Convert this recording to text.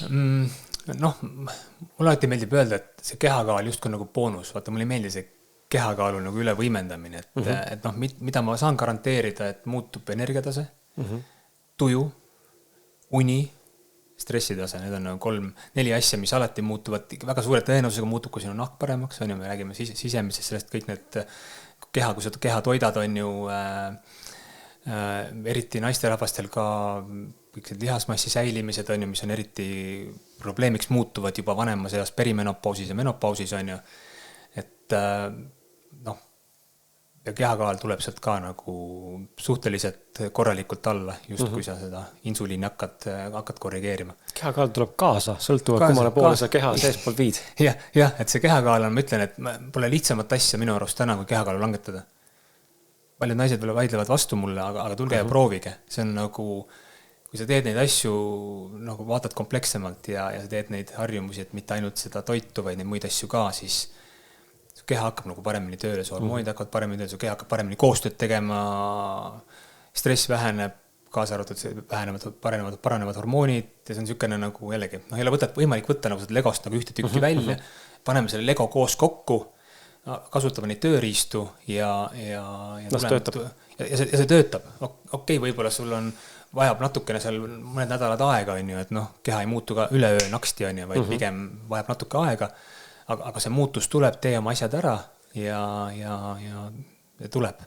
Noh, mulle alati meeldib öelda, et see kehakaal justkui nagu boonus. Vaata, mulle ei meeldi see kehakaalu nagu üle võimendamine. Et noh, mida ma saan garanteerida, et muutub energiatase, tuju, uni, stressitase. Need on nagu 3-4 asja, mis alati muutuvad. Väga suure tõenäosusega muutub, kui sinu nahk paremaks. On ju, me räägime sisemisest sellest kõik need keha, kui sa keha toidad, on ju eriti naisterahvastel ka kõik lihasmassi säilimised on ju, mis on eriti probleemiks muutuvad juba vanemas eas perimenopausis ja menopausis on ju. Et noh, ja kehakaal tuleb sealt ka nagu suhteliselt korralikult alla, just kui sa seda insuliini hakkad korrigeerima. Kehakaal tuleb kaasa, sõltuvalt kummale poole sa keha seespool viid. Jah, et see kehakaal on, ma ütlen, et pole lihtsamat asja minu arust täna, kui kehakaalu langetada. Paljud naised veel vaidlevad vastu mulle, aga tulge ja proovige. See on nagu, kui sa teed neid asju, nagu vaatad komplekssemalt ja sa teed neid harjumusi, et mitte ainult seda toitu, vaid neid muid asju ka, siis su keha hakkab nagu paremini tööle, su hormoonid hakkavad paremini tööle, su keha hakkab paremini koostööd tegema, stress väheneb, kaasa arvatud, paranevad hormoonid ja see on niisugune nagu jällegi, ei ole võimalik võtta nagu seda legost nagu ühte tükki välja, paneme selle lego koos kokku, kasutame neid tööriistu ja see töötab. Okei, võib-olla sul on vajab natukene seal mõned nädalad aega, on ju, et noh, keha ei muutu ka üleöö naksti, on ju, vaid pigem vajab natuke aega, aga see muutus tuleb, tee oma asjad ära ja tuleb.